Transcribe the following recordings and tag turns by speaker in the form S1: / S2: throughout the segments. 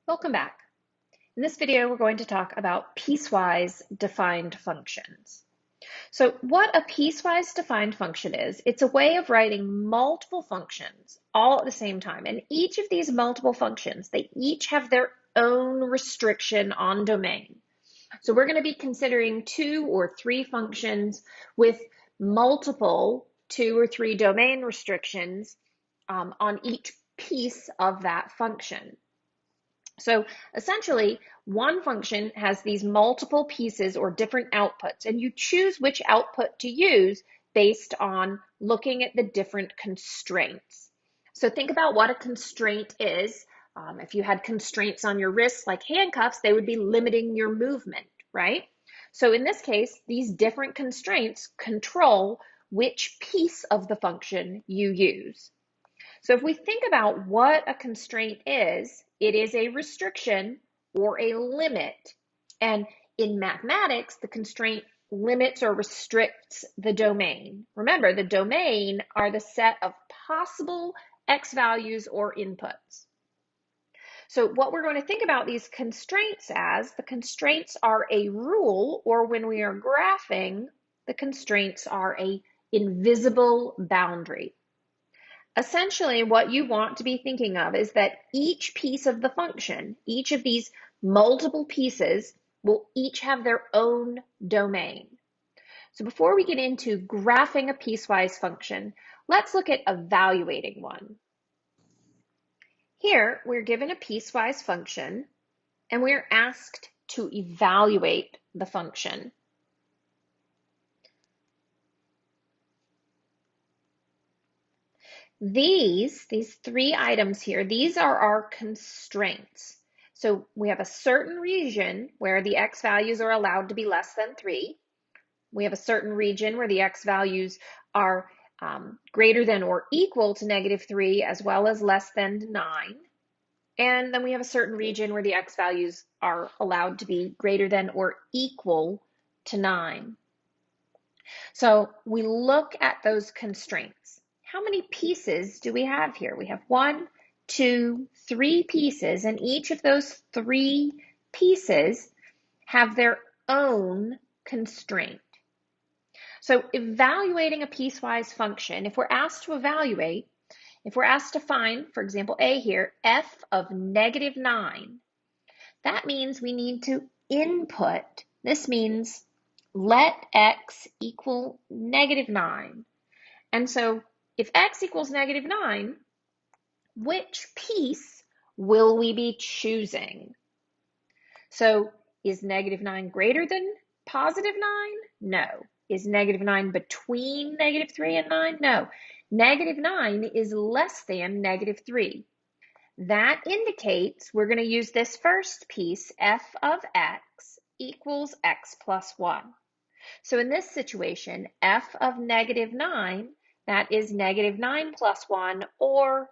S1: Welcome back. In this video, we're going to talk about piecewise defined functions. So what a piecewise defined function is, it's a way of writing multiple functions all at the same time. And each of these multiple functions, they each have their own restriction on domain. So we're going to be considering 2 or 3 functions with multiple 2 or 3 domain restrictions on each piece of that function. So essentially, one function has these multiple pieces or different outputs, and you choose which output to use based on looking at the different constraints. So think about what a constraint is. If you had constraints on your wrists like handcuffs, they would be limiting your movement, right? So in this case, these different constraints control which piece of the function you use. So if we think about what a constraint is, it is a restriction or a limit. And in mathematics, the constraint limits or restricts the domain. Remember, the domain are the set of possible x values or inputs. So what we're going to think about these constraints as, the constraints are a rule, or when we are graphing, the constraints are a invisible boundary. Essentially, what you want to be thinking of is that each piece of the function, each of these multiple pieces, will each have their own domain. So before we get into graphing a piecewise function, let's look at evaluating one. Here, we're given a piecewise function, and we're asked to evaluate the function. These 3 items here, these are our constraints. So we have a certain region where the x values are allowed to be less than 3. We have a certain region where the x values are greater than or equal to -3 as well as less than 9. And then we have a certain region where the x values are allowed to be greater than or equal to 9. So we look at those constraints. How many pieces do we have here? We have 1, 2, 3 pieces, and each of those 3 pieces have their own constraint. So evaluating a piecewise function, if we're asked to evaluate, if we're asked to find, for example, A here, f of -9, that means we need to input. This means let x equal -9. And so if x equals -9, which piece will we be choosing? So is -9 greater than +9? No. Is -9 between -3 and 9? No. -9 is less than -3. That indicates we're going to use this first piece, f of x equals x plus 1. So in this situation, f of -9, that is -9 plus 1, or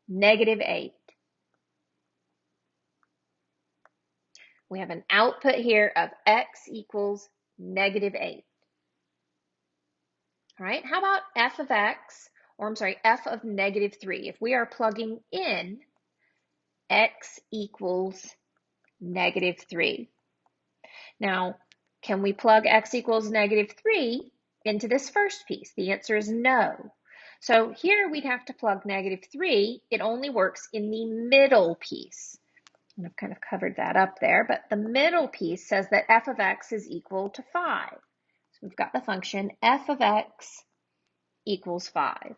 S1: -8. We have an output here of x equals -8. All right, how about f of x, or I'm sorry, f of -3? If we are plugging in x equals -3. Now, can we plug x equals -3 into this first piece? The answer is no. So here we'd have to plug -3. It only works in the middle piece. And I've kind of covered that up there, but the middle piece says that f of x is equal to 5. So we've got the function f of x equals 5.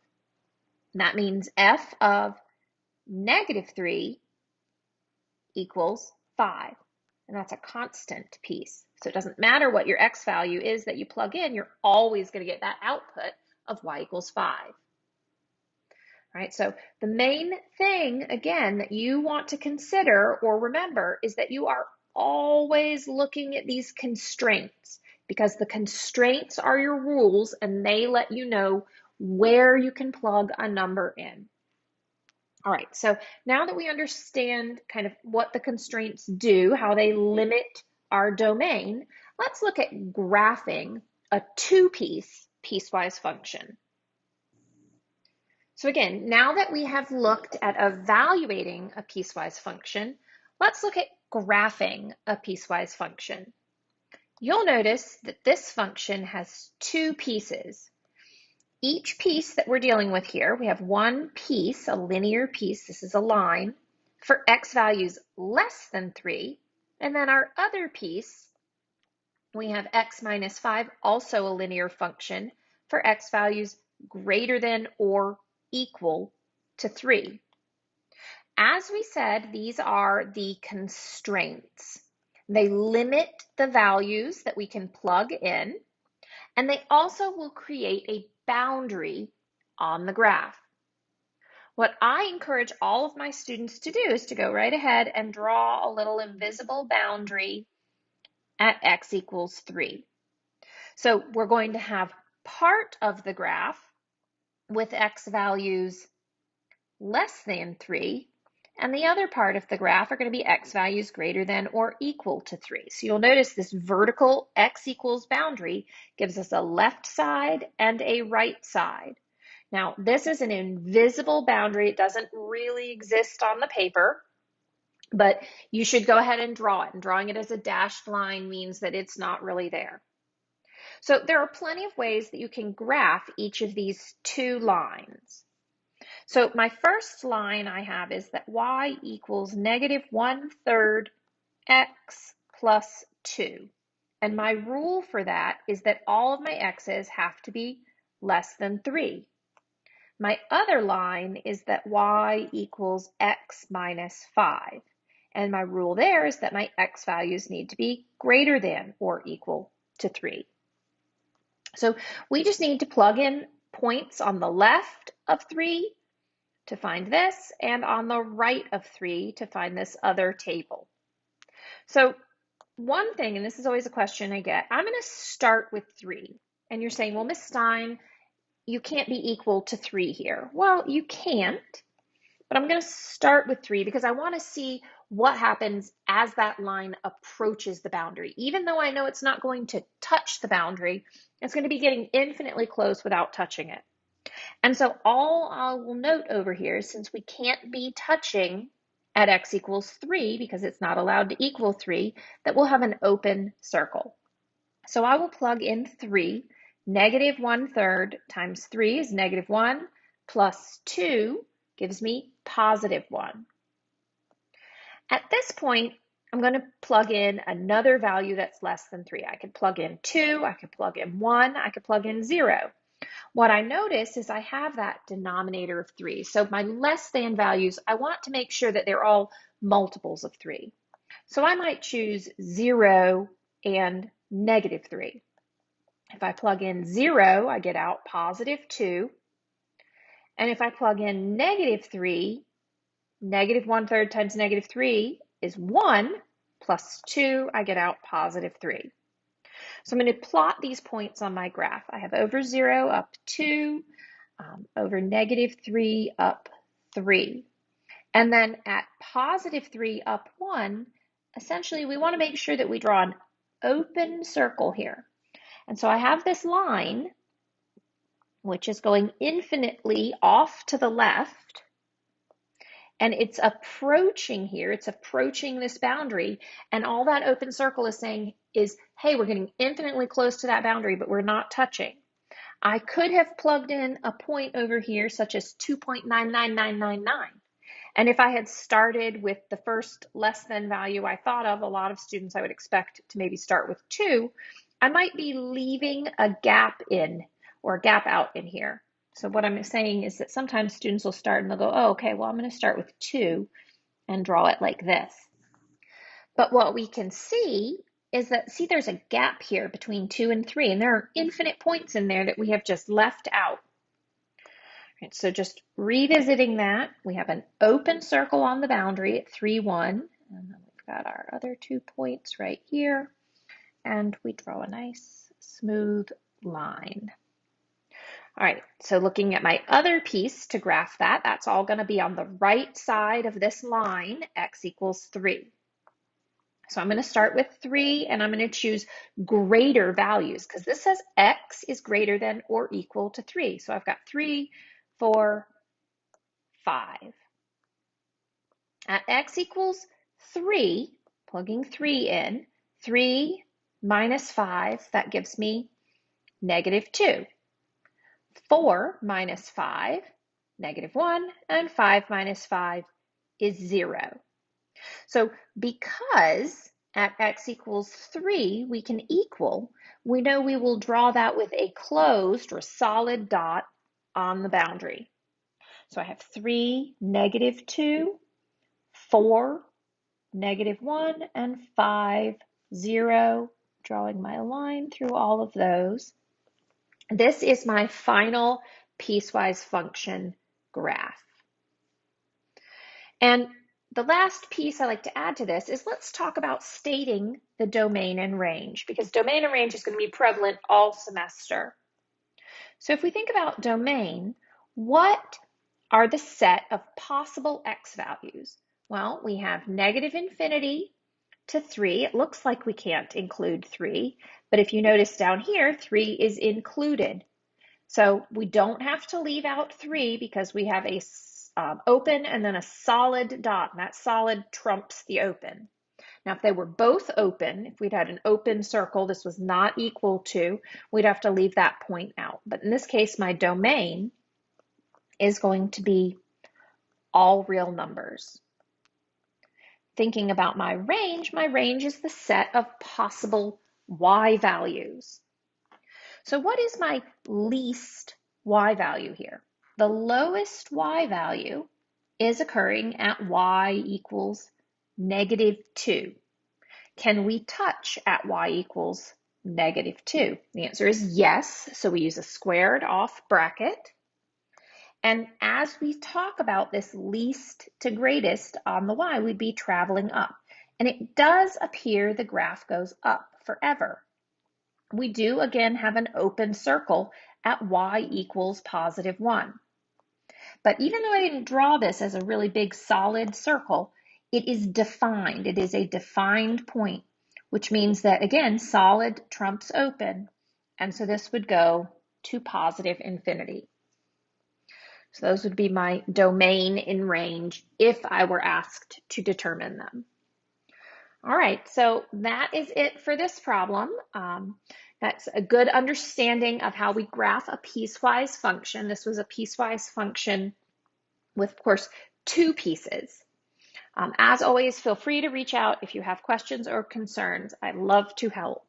S1: And that means f of -3 equals 5. And that's a constant piece. So it doesn't matter what your x value is that you plug in, you're always going to get that output of y equals 5. All right, so the main thing, again, that you want to consider or remember is that you are always looking at these constraints, because the constraints are your rules and they let you know where you can plug a number in. All right, so now that we understand kind of what the constraints do, how they limit our domain, let's look at graphing a 2-piece piecewise function. So again, now that we have looked at evaluating a piecewise function, Let's look at graphing a piecewise function. You'll notice that this function has two pieces. Each piece that we're dealing with here, we have one piece, a linear piece, this is a line, for x values less than 3, and then our other piece, we have x minus 5, also a linear function, for x values greater than or equal to 3. As we said, these are the constraints. They limit the values that we can plug in, and they also will create a boundary on the graph. What I encourage all of my students to do is to go right ahead and draw a little invisible boundary at x equals 3. So we're going to have part of the graph with x values less than 3, and the other part of the graph are going to be x values greater than or equal to 3. So you'll notice this vertical x equals boundary gives us a left side and a right side. Now, this is an invisible boundary. It doesn't really exist on the paper, but you should go ahead and draw it. And drawing it as a dashed line means that it's not really there. So there are plenty of ways that you can graph each of these two lines. So my first line I have is that y equals negative 1/3 x plus 2. And my rule for that is that all of my x's have to be less than 3. My other line is that y equals x minus 5. And my rule there is that my x values need to be greater than or equal to 3. So we just need to plug in points on the left of 3 to find this, and on the right of 3 to find this other table. So one thing, and this is always a question I get, I'm going to start with 3. And you're saying, well, Miss Stein, you can't be equal to 3 here. Well, you can't, but I'm going to start with 3 because I want to see what happens as that line approaches the boundary. Even though I know it's not going to touch the boundary, it's going to be getting infinitely close without touching it. And so all I will note over here, since we can't be touching at x equals 3 because it's not allowed to equal 3, that we'll have an open circle. So I will plug in 3. Negative 1/3 times 3 is negative 1 plus 2 gives me positive 1. At this point, I'm going to plug in another value that's less than 3. I could plug in 2, I could plug in 1, I could plug in 0. What I notice is I have that denominator of 3. So my less than values, I want to make sure that they're all multiples of 3. So I might choose 0 and negative 3. If I plug in 0, I get out positive 2. And if I plug in negative 3, negative 1/3 times negative 3 is 1, plus 2, I get out positive 3. So I'm going to plot these points on my graph. I have over 0 up 2, over negative 3 up 3. And then at positive 3 up 1, essentially we want to make sure that we draw an open circle here. And so I have this line, which is going infinitely off to the left, and it's approaching here, it's approaching this boundary, and all that open circle is saying is, hey, we're getting infinitely close to that boundary, but we're not touching. I could have plugged in a point over here, such as 2.99999. And if I had started with the first less than value I thought of, a lot of students I would expect to maybe start with 2, I might be leaving a gap in or a gap out in here. So what I'm saying is that sometimes students will start and they'll go, oh, okay, well, I'm going to start with 2 and draw it like this. But what we can see is that, see, there's a gap here between 2 and 3, and there are infinite points in there that we have just left out. Right, so just revisiting that, we have an open circle on the boundary at 3, 1, and then we've got our other 2 points right here, and we draw a nice smooth line. All right, so looking at my other piece to graph that, that's all going to be on the right side of this line, x equals 3. So I'm going to start with 3, and I'm going to choose greater values because this says x is greater than or equal to 3. So I've got 3, 4, 5. At x equals 3, plugging 3 in, 3 minus 5, that gives me negative 2. 4 minus 5, negative 1, and 5 minus 5 is 0. So because at x equals 3, we can equal, we know we will draw that with a closed or solid dot on the boundary. So I have 3, negative 2, 4, negative 1, and 5, 0, drawing my line through all of those. This is my final piecewise function graph. And the last piece I like to add to this is let's talk about stating the domain and range, because domain and range is going to be prevalent all semester. So if we think about domain, what are the set of possible x values? Well, we have negative infinity to 3. It looks like we can't include 3, but if you notice down here, 3 is included. So we don't have to leave out 3 because we have a open and then a solid dot, and that solid trumps the open. Now, if they were both open, if we'd had an open circle, this was not equal to, we'd have to leave that point out. But in this case, my domain is going to be all real numbers. Thinking about my range is the set of possible y values. So what is my least y value here? The lowest y value is occurring at y equals negative 2. Can we touch at y equals negative 2? The answer is yes, so we use a squared off bracket. And as we talk about this least to greatest on the y, we'd be traveling up. And it does appear the graph goes up forever. We do again have an open circle at y equals positive 1. But even though I didn't draw this as a really big solid circle, it is defined. It is a defined point, which means that, again, solid trumps open. And so this would go to positive infinity. So those would be my domain and range if I were asked to determine them. All right, so that is it for this problem. That's a good understanding of how we graph a piecewise function. This was a piecewise function with, of course, 2 pieces. As always, feel free to reach out if you have questions or concerns. I'd love to help.